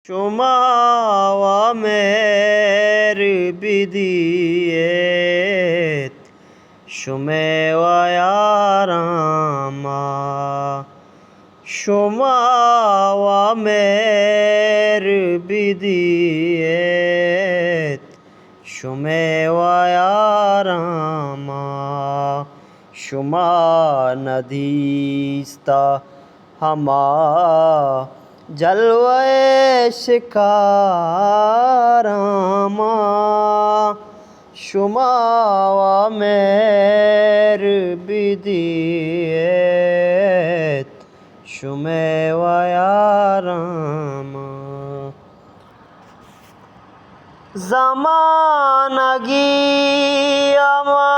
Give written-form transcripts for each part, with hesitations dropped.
Shumawa mer bidiyet Shumewa yarama Shumawa mer bidiyet Shumewa yarama Shuma nadista hama जलवे शिकारामा शुमावा मेर बिदियत शुमेवा यारामा ज़मानगी अमा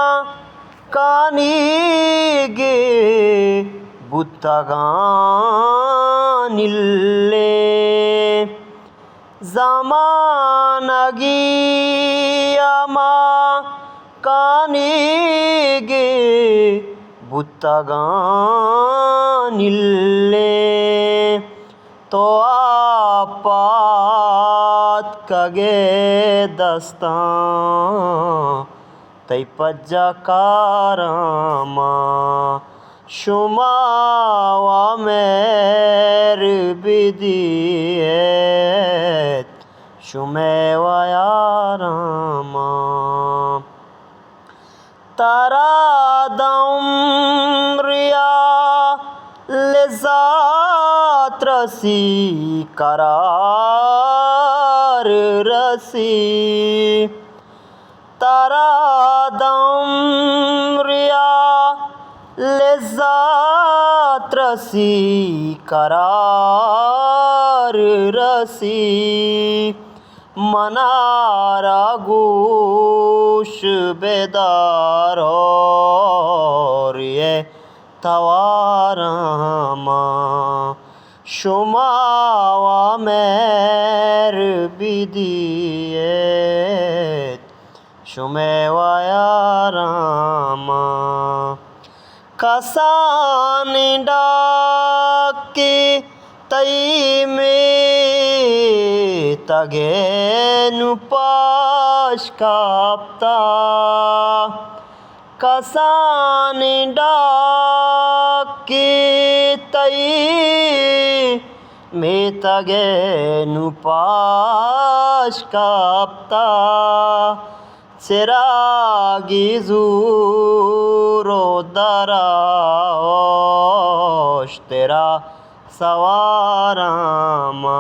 कानीगे बुत्तगानिल्ले ज़मानगी अमा कानीगे बुत्तगानिल्ले तो आपात कगे दस्तां तै पज्जा कारामा शुमावा मेर बिदियत शुमेवा यारामा तारा दम्रिया लिज़ात रसी करार रसी तारा दम्रिया लिज़्ज़ात रसी करार रसी मनारा गोश बेदार और ये तवारामा शुमावा मेर बिदियत शुमेवा यारामा कसान डाके तई में तगे नुपाश काप्ता कसान डाके तई में तगे नुपाश काप्ता चिरागी ज़ूरो दराओश तेरा सवारामा